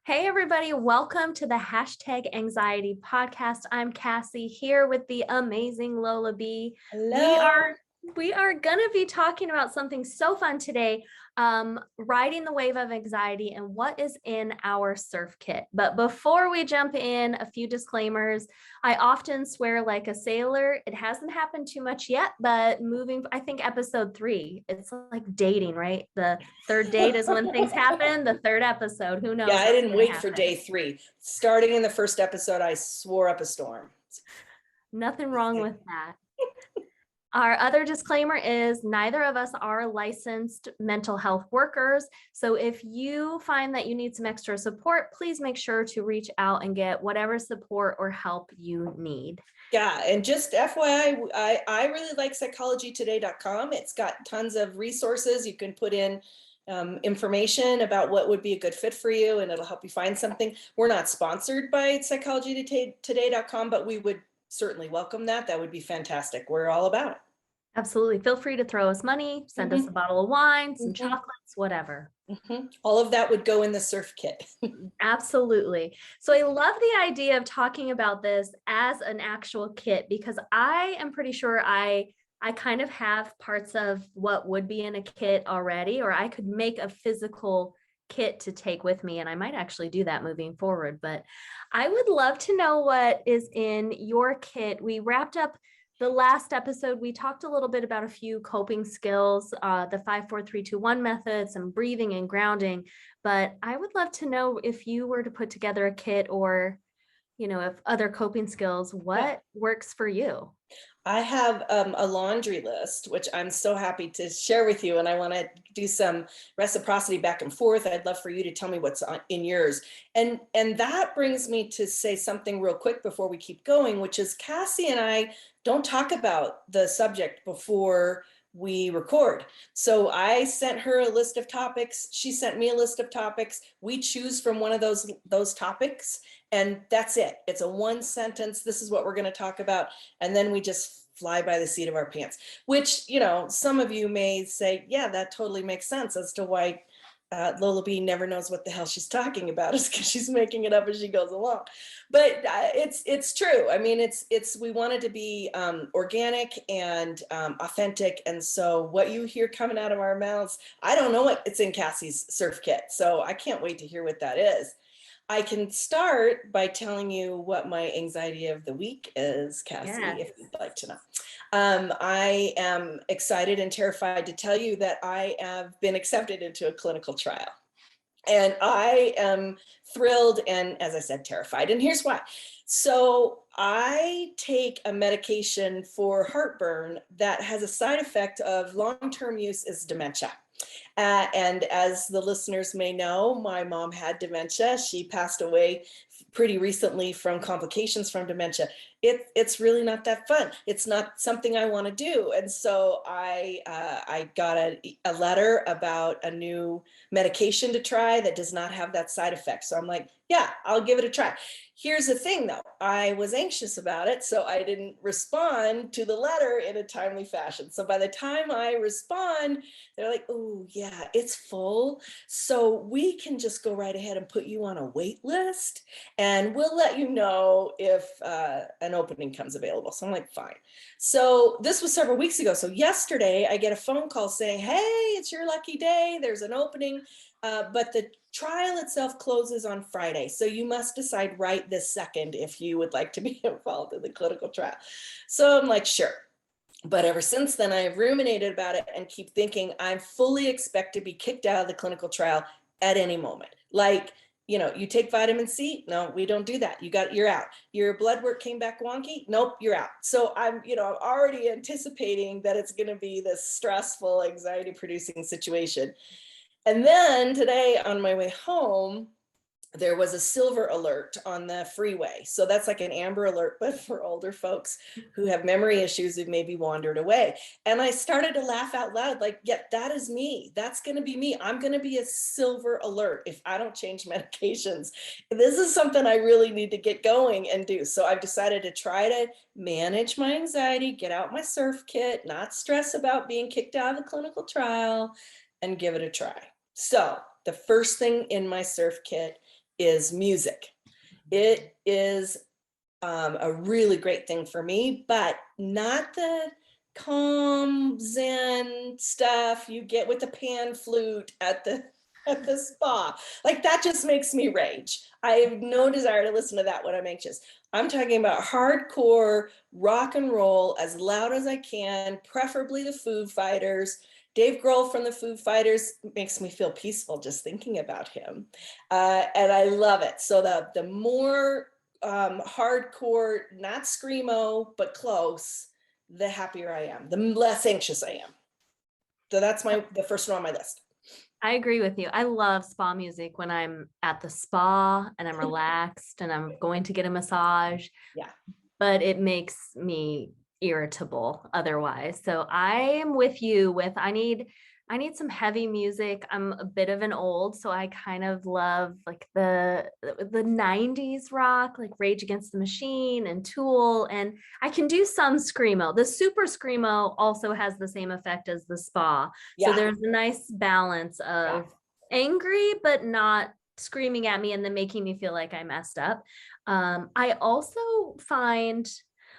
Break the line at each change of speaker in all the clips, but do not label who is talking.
Hey, everybody, welcome to the Hashtag Anxiety Podcast. I'm Cassie here with the amazing Lola B. We
Hello.
are we are gonna be talking about something so fun today, riding the wave of anxiety and what is in our surf kit. But before we jump in, a few disclaimers. I often swear like a sailor. It hasn't happened too much yet, but I think episode 3, it's like dating, right? The third date is when things happen. The third episode, who
Yeah,
knows
I
what's
didn't
going to
wait for
happen.
day 3. Starting in the first episode, I swore up a storm.
Nothing wrong with that. Our other disclaimer is neither of us are licensed mental health workers. So if you find that you need some extra support, please make sure to reach out and get whatever support or help you need.
Yeah, and just FYI, I really like psychologytoday.com. It's got tons of resources. You can put in information about what would be a good fit for you, and it'll help you find something. We're not sponsored by psychologytoday.com, but we would certainly welcome that. That would be fantastic. We're all about it.
Absolutely. Feel free to throw us money, send us a
Mhm,
bottle of wine, some
mhm,
chocolates, whatever.
All of that would go in the surf kit.
Absolutely. So I love the idea of talking about this as an actual kit because I am pretty sure I kind of have parts of what would be in a kit already, or I could make a physical kit to take with me. And I might actually do that moving forward. But I would love to know what is in your kit. We wrapped up the last episode. We talked a little bit about a few coping skills, the 5 4 3 2 1 methods, and breathing and grounding. But I would love to know if you were to put together a kit or, if other coping skills,
Yeah.
what works for you?
I have a laundry list, which I'm so happy to share with you. And I want to do some reciprocity back and forth. I'd love for you to tell me what's in yours. And that brings me to say something real quick before we keep going, which is Cassie and I don't talk about the subject before we record. So I sent her a list of topics. She sent me a list of topics. We choose from one of those topics, and that's it. It's a one sentence. This is what we're going to talk about, and then we just fly by the seat of our pants, which, some of you may say, yeah, that totally makes sense as to why Lola B never knows what the hell she's talking about, is because she's making it up as she goes along. But it's true. I mean, it's we wanted to be organic and authentic, and so what you hear coming out of our mouths, I don't know what it's in Cassie's surf kit, so I can't wait to hear what that is. I can start by telling you what my anxiety of the week is, Cassie,
Yes.
if you'd like to know. I am excited and terrified to tell you that I have been accepted into a clinical trial. And I am thrilled and, as I said, terrified. And here's why. So I take a medication for heartburn that has a side effect of long-term use is dementia. And as the listeners may know, my mom had dementia. She passed away pretty recently from complications from dementia. It's really not that fun. It's not something I want to do. And so I got a letter about a new medication to try that does not have that side effect. So I'm like, yeah, I'll give it a try. Here's the thing though, I was anxious about it, so I didn't respond to the letter in a timely fashion. So by the time I respond, they're like, oh yeah, it's full. So we can just go right ahead and put you on a wait list, and we'll let you know if an opening comes available. So I'm like, fine. So this was several weeks ago. So yesterday I get a phone call saying, hey, it's your lucky day. There's an opening, but the trial itself closes on Friday. So you must decide right this second if you would like to be involved in the clinical trial. So I'm like, sure. But ever since then, I have ruminated about it and keep thinking I fully expect to be kicked out of the clinical trial at any moment. Like, you take vitamin C? No, we don't do that. You're out. Your blood work came back wonky? Nope, you're out. So I'm already anticipating that it's going to be this stressful, anxiety producing situation. And then today on my way home, there was a silver alert on the freeway. So that's like an amber alert, but for older folks who have memory issues who maybe wandered away. And I started to laugh out loud, like, yeah, that is me. That's going to be me. I'm going to be a silver alert if I don't change medications. This is something I really need to get going and do. So I've decided to try to manage my anxiety, get out my surf kit, not stress about being kicked out of the clinical trial, and give it a try. So the first thing in my surf kit is music. It is a really great thing for me, but not the calm Zen stuff you get with the pan flute at the spa. Like that just makes me rage. I have no desire to listen to that when I'm anxious. I'm talking about hardcore rock and roll as loud as I can, preferably the Foo Fighters. Dave Grohl from the Foo Fighters makes me feel peaceful just thinking about him. And I love it. So the more hardcore, not screamo, but close, the happier I am, the less anxious I am. So that's the first one on my list.
I agree with you. I love spa music when I'm at the spa and I'm relaxed and I'm going to get a massage.
Yeah.
But it makes me irritable otherwise. So I am with you with I need some heavy music. I'm a bit of an old, so I kind of love like the 90s rock, like Rage Against the Machine and Tool, and I can do some screamo. The super screamo also has the same effect as the spa.
Yeah.
So there's a nice balance of angry but not screaming at me and then making me feel like I messed up. I also find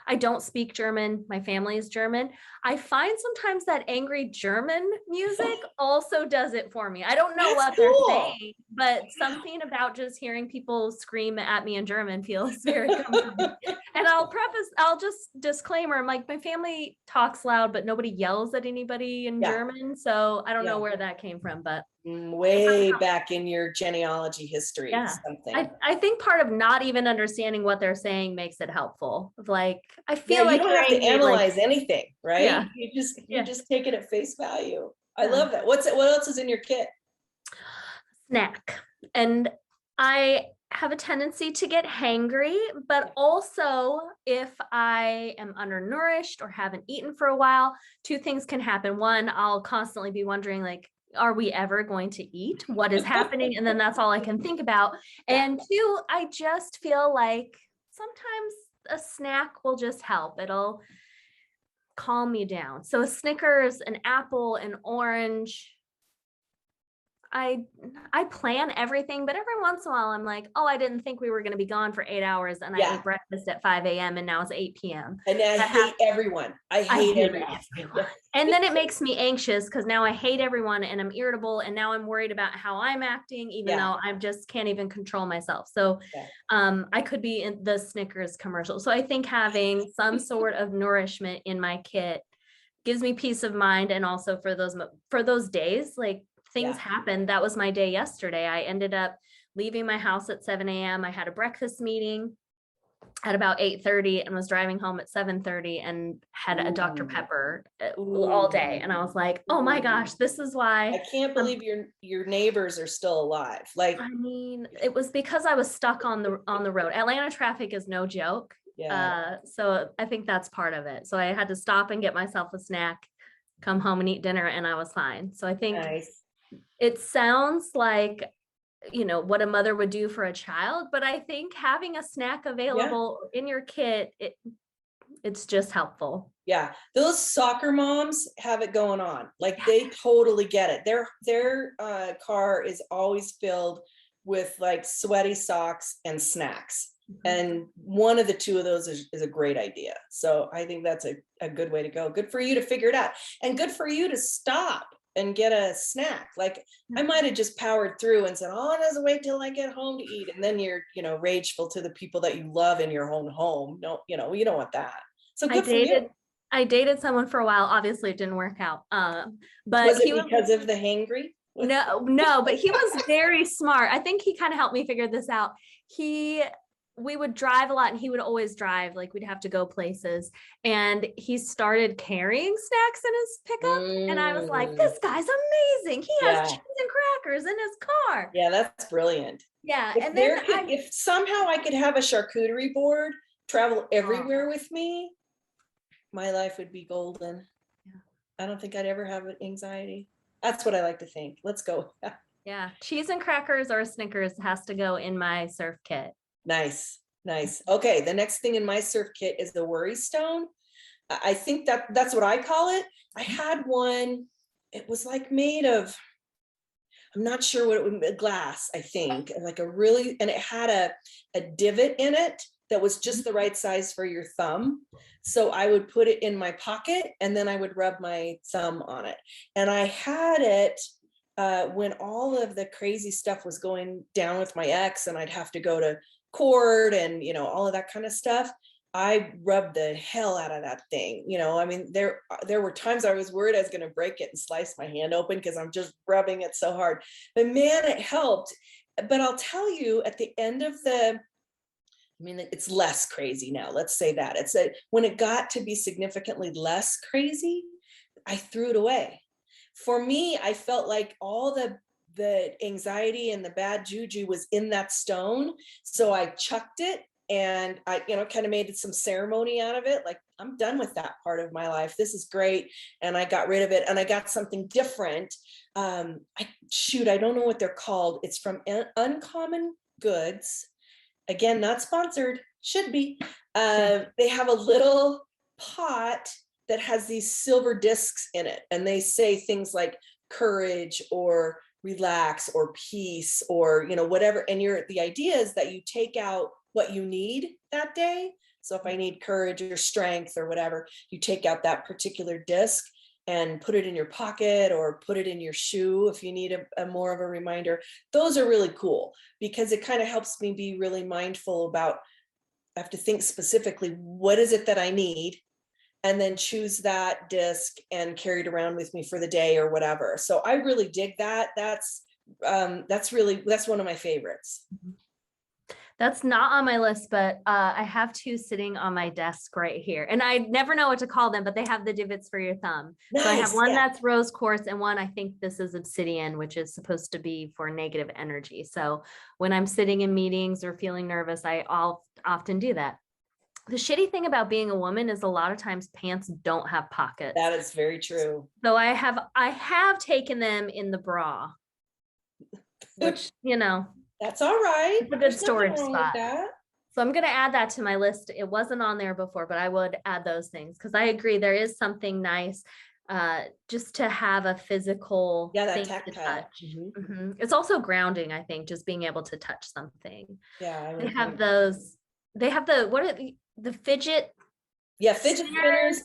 I don't speak German. My family is German. I find sometimes that angry German music also does it for me. I don't know what they're saying, but something about just hearing people scream at me in German feels very comforting. And I'll just disclaimer, I'm like, my family talks loud, but nobody yells at anybody in German. So I don't know where that came from, but
way back in your genealogy history. Something.
I think part of not even understanding what they're saying makes it helpful. Like I feel
you
like
don't have to analyze anything, right?
Yeah.
You just take it at face value. I love that. What else is in your kit?
Snack. And I have a tendency to get hangry, but also if I am undernourished or haven't eaten for a while, two things can happen. One, I'll constantly be wondering like, are we ever going to eat? What is happening? And then that's all I can think about. And two, I just feel like sometimes a snack will just help. It'll calm me down. So a Snickers, an apple, an orange. I plan everything, but every once in a while I'm like, oh, I didn't think we were going to be gone for 8 hours, and I ate breakfast at 5 a.m. and now it's 8 p.m.
And I hate everyone. I hate everyone.
And then it makes me anxious because now I hate everyone and I'm irritable, and now I'm worried about how I'm acting, even though I just can't even control myself. So I could be in the Snickers commercial. So I think having some sort of nourishment in my kit gives me peace of mind, and also for those days, like things happen. That was my day yesterday. I ended up leaving my house at 7 a.m. I had a breakfast meeting at about 8:30 and was driving home at 7:30 and had a Dr. Pepper all day. And I was like, oh my gosh, this is why.
I can't believe your neighbors are still alive. Like,
I mean, it was because I was stuck on the road. Atlanta traffic is no joke. So I think that's part of it. So I had to stop and get myself a snack, come home and eat dinner, and I was fine. So I think it sounds like, what a mother would do for a child, but I think having a snack available in your kit, it's just helpful.
Yeah, those soccer moms have it going on. Like they totally get it. Their car is always filled with like sweaty socks and snacks. And one of the two of those is a great idea. So I think that's a good way to go. Good for you to figure it out, and good for you to stop and get a snack. Like I might have just powered through and said, oh, it doesn't wait till I get home to eat. And then you're, rageful to the people that you love in your own home. No, you don't want that. So good for you.
I dated someone for a while. Obviously it didn't work out. But
was it because of the hangry?
No, but he was very smart. I think he kind of helped me figure this out. We would drive a lot, and he would always drive, like we'd have to go places, and he started carrying snacks in his pickup. And I was like, this guy's amazing. He has cheese and crackers in his car.
Yeah, that's brilliant.
Yeah.
If somehow I could have a charcuterie board travel everywhere with me, my life would be golden. I don't think I'd ever have anxiety. That's what I like to think. Let's go.
Yeah. Cheese and crackers or Snickers has to go in my surf kit.
Nice. Okay, the next thing in my surf kit is the worry stone. I think that's what I call it. I had one. It was like made of, I'm not sure what it would be, glass, I think, and like a really, and it had a divot in it that was just the right size for your thumb. So I would put it in my pocket and then I would rub my thumb on it. And I had it when all of the crazy stuff was going down with my ex and I'd have to go to court and, you know, all of that kind of stuff. I rubbed the hell out of that thing. You know, I mean, there were times I was worried I was going to break it and slice my hand open because I'm just rubbing it so hard. But man, it helped. But I'll tell you, at the end of the, I mean, it's less crazy now. Let's say that. It's when it got to be significantly less crazy, I threw it away. For me, I felt like all the anxiety and the bad juju was in that stone. So I chucked it. And I, you know, kind of made some ceremony out of it. Like, I'm done with that part of my life. This is great. And I got rid of it and I got something different. I don't know what they're called. It's from Uncommon Goods. Again, not sponsored, should be. They have a little pot that has these silver discs in it. And they say things like courage or relax or peace or, you know, whatever. And the idea is that you take out what you need that day. So if I need courage or strength or whatever, you take out that particular disc and put it in your pocket or put it in your shoe if you need a more of a reminder. Those are really cool because it kind of helps me be really mindful about, I have to think specifically, what is it that I need? And then choose that disc and carry it around with me for the day or whatever. So I really dig that. That's one of my favorites.
That's not on my list, but I have two sitting on my desk right here. And I never know what to call them, but they have the divots for your thumb. Nice, so I have one that's rose quartz and one, I think this is obsidian, which is supposed to be for negative energy. So when I'm sitting in meetings or feeling nervous, I'll often do that. The shitty thing about being a woman is a lot of times pants don't have pockets.
That is very true.
So I have taken them in the bra, which, you know,
that's all right.
It's a good storage spot. So I'm going to add that to my list. It wasn't on there before, but I would add those things because I agree there is something nice just to have a physical thing to touch. Mm-hmm. It's also grounding, I think, just being able to touch something.
Yeah,
they have those. They have the fidget.
Yeah, fidget spinners.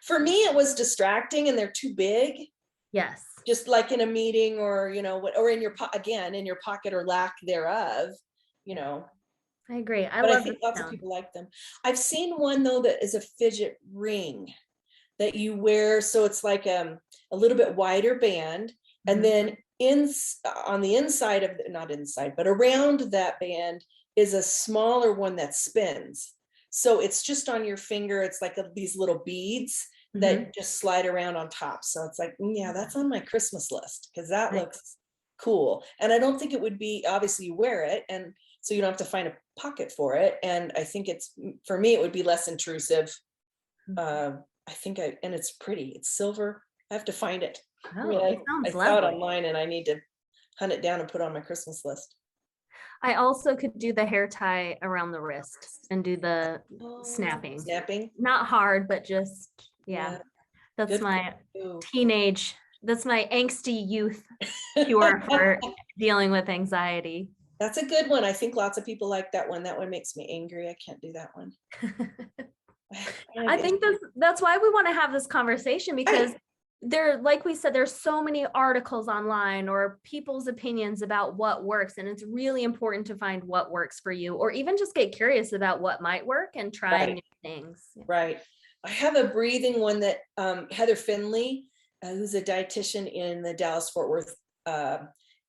For me, it was distracting, and they're too big.
Yes.
Just like in a meeting or, you know, or in your pocket or lack thereof, you know.
I agree. I
think lots of people like them. I've seen one though that is a fidget ring that you wear. So it's like a little bit wider band. And then on the inside of, not inside, but around that band is a smaller one that spins. So it's just on your finger. It's like these little beads that just slide around on top. So it's like, yeah, that's on my Christmas list because that looks cool. And I don't think it would be, obviously you wear it and so you don't have to find a pocket for it. And I think for me, it would be less intrusive. I think and it's pretty, it's silver. I have to find it.
Oh,
I saw it online and I need to hunt it down and put it on my Christmas list.
I also could do the hair tie around the wrists and do the snapping. Not hard, but just, yeah. That's good my teenage, that's my angsty youth cure for dealing with anxiety.
That's a good one. I think lots of people like that one. That one makes me angry. I can't do that one.
I think that's why we want to have this conversation because like we said, there's so many articles online or people's opinions about what works. And it's really important to find what works for you, or even just get curious about what might work and try new things.
Right. I have a breathing one that Heather Finley, who's a dietitian in the Dallas-Fort Worth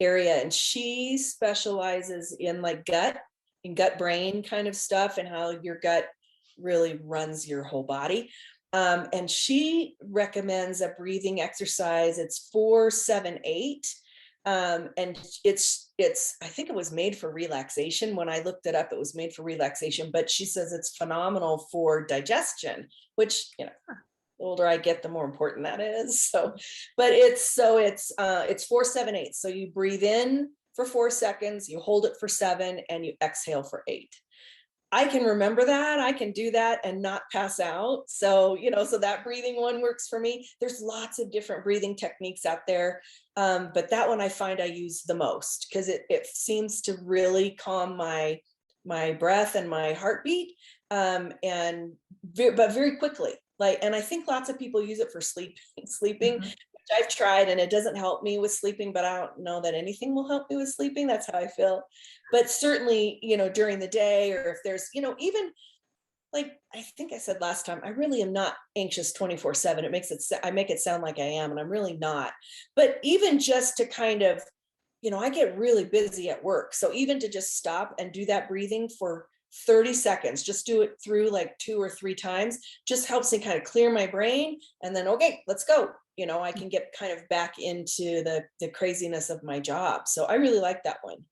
area, and she specializes in like gut brain kind of stuff and how your gut really runs your whole body. And she recommends a breathing exercise. It's 4-7-8. And it's, I think it was made for relaxation. When I looked it up, it was made for relaxation, but she says it's phenomenal for digestion, which, you know, the older I get, the more important that is. So, but it's 4-7-8. So you breathe in for 4 seconds, you hold it for 7, and you exhale for 8. I can remember that. I can do that and not pass out. So, so that breathing one works for me. There's lots of different breathing techniques out there. But that one I find I use the most because it seems to really calm my breath and my heartbeat. But very quickly. And I think lots of people use it for sleeping,
Mhm.
which I've tried, and it doesn't help me with sleeping, but I don't know that anything will help me with sleeping. That's how I feel. But certainly, during the day, or if there's, even like I think I said last time, I really am not anxious 24/7. I make it sound like I am, and I'm really not. But even just to kind of, I get really busy at work. So even to just stop and do that breathing for 30 seconds, just do it through like 2 or 3 times, just helps me kind of clear my brain. And then, okay, let's go. I can get kind of back into the craziness of my job. So I really like that one.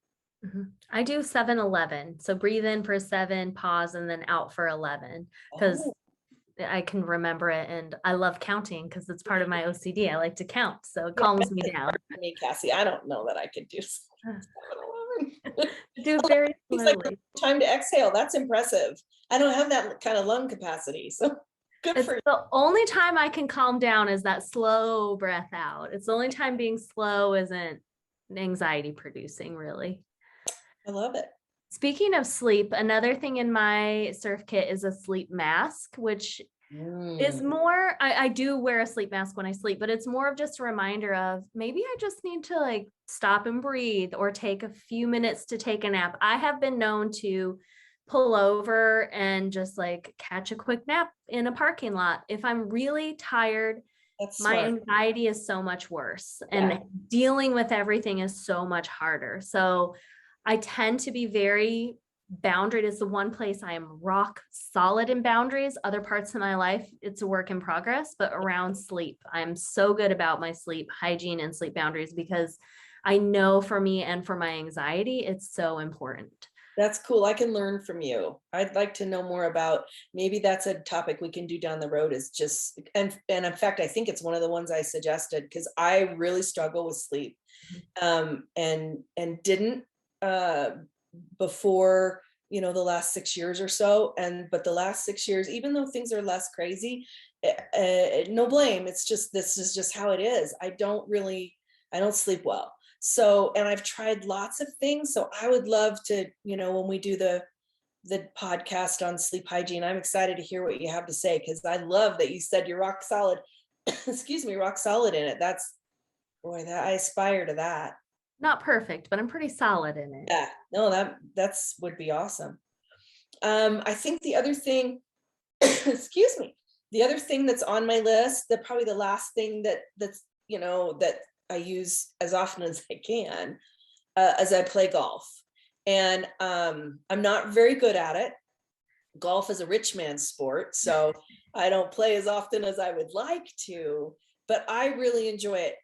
Mhm. I do 7-11. So breathe in for 7, pause, and then out for 11 because
Oh,
I can remember it. And I love counting because it's part of my OCD. I like to count. So it
yeah.
calms me down.
I mean, Cassie, I don't know that I could do 7-Eleven.
Do very
It's like
slowly.
time to exhale. That's impressive. I don't have that kind of lung capacity. So good
It's
for you.
the only time I can calm down is that slow breath out. It's the only time being slow isn't anxiety producing, really.
I love it.
Speaking of sleep, another thing in my surf kit is a sleep mask, which is
Mm,
more, I do wear a sleep mask when I sleep, but it's more of just a reminder of maybe I just need to like stop and breathe or take a few minutes to take a nap. I have been known to pull over and just like catch a quick nap in a parking lot. If I'm really tired,
that's
my
smart.
anxiety is so much worse
Yeah.
and dealing with everything is so much harder. So I tend to be very boundaried is the one place I am rock solid in boundaries. Other parts of my life, it's a work in progress, but around sleep, I'm so good about my sleep hygiene and sleep boundaries because I know for me and for my anxiety, it's so important.
That's cool. I can learn from you. I'd like to know more about, maybe that's a topic we can do down the road, is just, and in fact, I think it's one of the ones I suggested because I really struggle with sleep. And didn't uh before, the last 6 years or so. But the last 6 years, even though things are less crazy, no blame. It's just, this is just how it is. I don't sleep well. So, and I've tried lots of things. So I would love to, when we do the podcast on sleep hygiene, I'm excited to hear what you have to say, because I love that you said you're rock solid, excuse me, rock solid in it. That's, boy, that I aspire to that.
Not perfect, but I'm pretty solid in it.
Yeah, no, that's would be awesome. I think the other thing, excuse me, the other thing that's on my list, probably the last thing that I use as often as I can, as I play golf. And I'm not very good at it. Golf is a rich man's sport, so I don't play as often as I would like to, but I really enjoy it.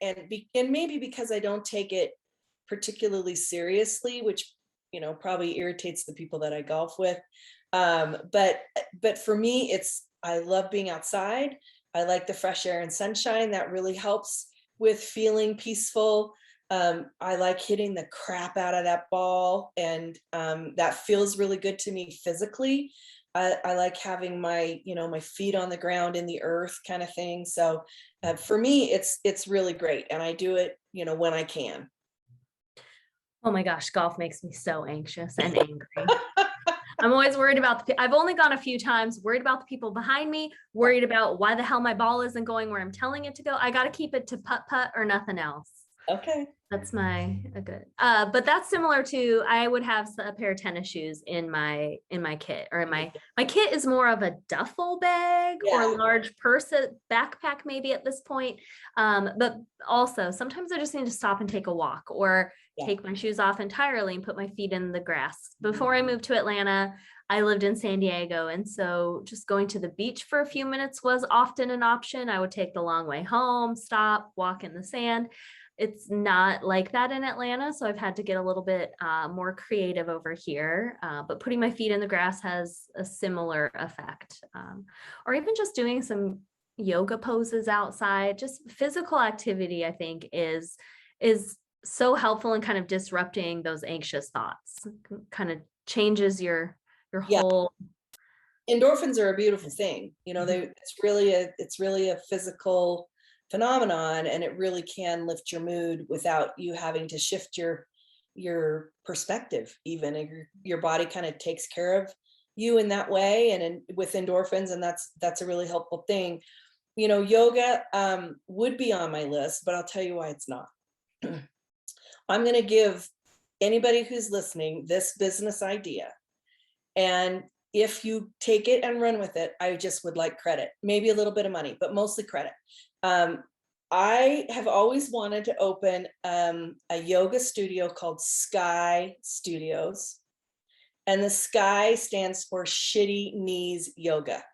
And maybe because I don't take it particularly seriously, which probably irritates the people that I golf with. But for me, I love being outside. I like the fresh air and sunshine. That really helps with feeling peaceful. I like hitting the crap out of that ball, and that feels really good to me physically. I like having my feet on the ground in the earth kind of thing. So for me, it's really great, and I do it when I can.
Oh my gosh, golf makes me so anxious and angry. I'm always worried about I've only gone a few times, worried about the people behind me, worried about why the hell my ball isn't going where I'm telling it to go. I got to keep it to putt putt or nothing else.
Okay.
That's a good. But that's similar to I would have a pair of tennis shoes in my kit, or in my kit is more of a duffel bag or
Yeah.
large purse, backpack maybe at this point. But also sometimes I just need to stop and take a walk, or
Yeah.
take my shoes off entirely and put my feet in the grass. Before I moved to Atlanta, I lived in San Diego, and so just going to the beach for a few minutes was often an option. I would take the long way home, stop, walk in the sand. It's not like that in Atlanta, so I've had to get a little bit more creative over here. But putting my feet in the grass has a similar effect. Or even just doing some yoga poses outside, just physical activity, I think is so helpful in kind of disrupting those anxious thoughts. Kind of changes your your
Yeah.
whole.
Endorphins are a beautiful thing. You know, it's really a physical phenomenon, and it really can lift your mood without you having to shift your perspective. Even your body kind of takes care of you in that way, and with endorphins, and that's a really helpful thing. You know, yoga would be on my list, but I'll tell you why it's not. I'm going to give anybody who's listening this business idea, and if you take it and run with it, I just would like credit, maybe a little bit of money, but mostly credit. I have always wanted to open a yoga studio called Sky Studios. And the Sky stands for Shitty Knees Yoga.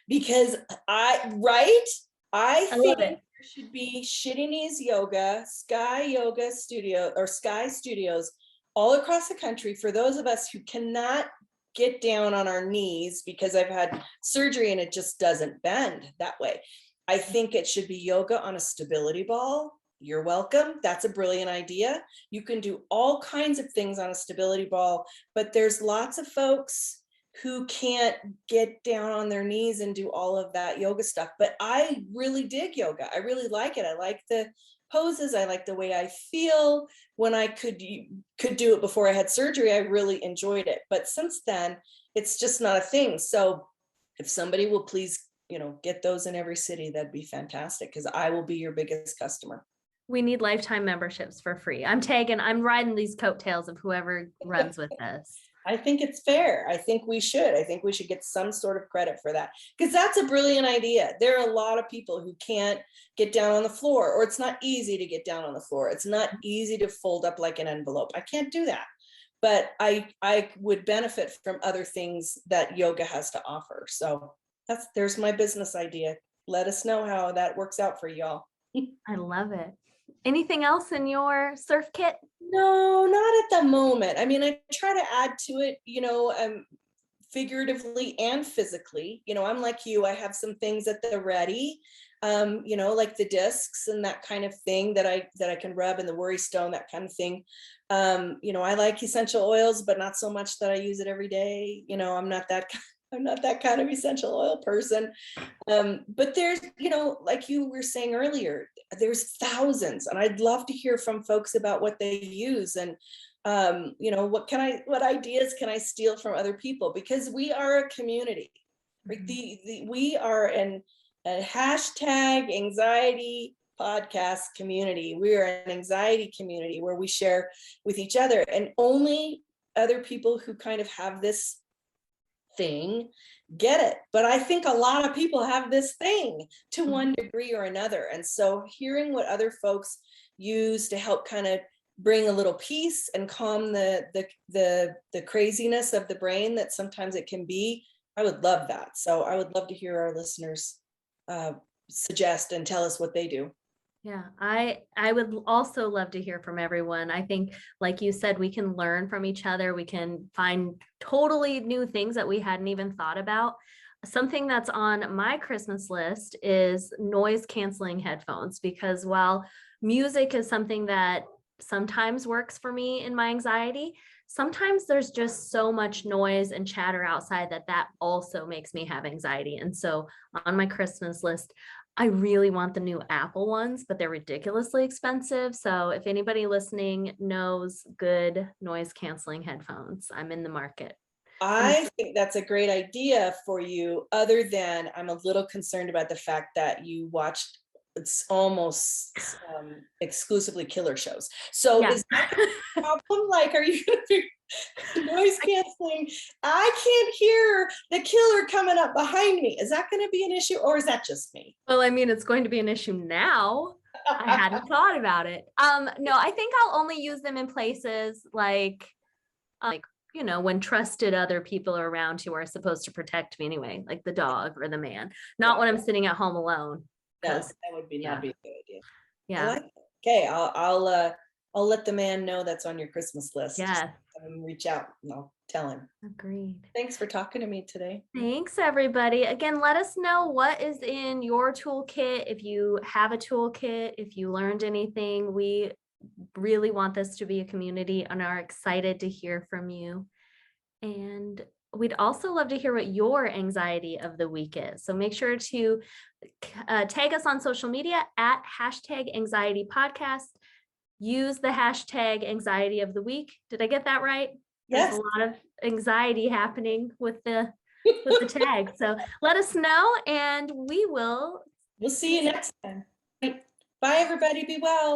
Because I
love
think
it.
there should be Shitty Knees Yoga, Sky Yoga Studio, or Sky Studios all across the country for those of us who cannot get down on our knees because I've had surgery and it just doesn't bend that way. I think it should be yoga on a stability ball. You're welcome. That's a brilliant idea. You can do all kinds of things on a stability ball, but there's lots of folks who can't get down on their knees and do all of that yoga stuff. But I really dig yoga. I really like it. I like the poses. I like the way I feel. When I could do it before I had surgery, I really enjoyed it. But since then, it's just not a thing. So if somebody will please, get those in every city, that'd be fantastic, because I will be your biggest customer.
We need lifetime memberships for free. I'm riding these coattails of whoever runs with this.
I think it's fair. I think we should get some sort of credit for that, because that's a brilliant idea. There are a lot of people who can't get down on the floor, or it's not easy to get down on the floor. It's not easy to fold up like an envelope. I can't do that. But I would benefit from other things that yoga has to offer. So there's my business idea. Let us know how that works out for y'all.
I love it. Anything else in your surf kit?
No, not at the moment. I mean, I try to add to it, figuratively and physically. I'm like you, I have some things at the ready, like the discs and that kind of thing that I can rub, and the worry stone, that kind of thing. I like essential oils, but not so much that I use it every day. I'm not that kind of essential oil person. But there's, like you were saying earlier, there's thousands, and I'd love to hear from folks about what they use, and what ideas can I steal from other people, because we are a community. Right? We are a hashtag anxiety podcast community. We are an anxiety community where we share with each other, and only other people who kind of have this thing get it. But I think a lot of people have this thing to one degree or another. And so hearing what other folks use to help kind of bring a little peace and calm the craziness of the brain that sometimes it can be, I would love that. So I would love to hear our listeners suggest and tell us what they do.
Yeah, I would also love to hear from everyone. I think, like you said, we can learn from each other. We can find totally new things that we hadn't even thought about. Something that's on my Christmas list is noise canceling headphones, because while music is something that sometimes works for me in my anxiety, sometimes there's just so much noise and chatter outside that also makes me have anxiety. And so on my Christmas list, I really want the new Apple ones, but they're ridiculously expensive. So if anybody listening knows good noise canceling headphones, I'm in the market.
I think that's a great idea for you, other than I'm a little concerned about the fact that you watched it's almost exclusively killer shows. So yeah. Is that a problem? Like, are you going to be noise canceling? I can't hear the killer coming up behind me. Is that going to be an issue, or is that just me?
Well, I mean, it's going to be an issue now. I hadn't thought about it. No, I think I'll only use them in places like, when trusted other people are around who are supposed to protect me anyway, like the dog or the man, not when I'm sitting at home alone.
No, that would not be a good idea.
Yeah.
Like okay, I'll let the man know that's on your Christmas list.
Yeah.
Just have him reach out and I'll tell him.
Agreed.
Thanks for talking to me today.
Thanks, everybody. Again, let us know what is in your toolkit. If you have a toolkit, if you learned anything, we really want this to be a community and are excited to hear from you. And we'd also love to hear what your anxiety of the week is. So make sure to tag us on social media at #anxietypodcast. Use the hashtag anxiety of the week. Did I get that right? There's a
Yes.
lot of anxiety happening with the tag. So let us know, and we will
We'll see you next time. Bye, everybody. Be well.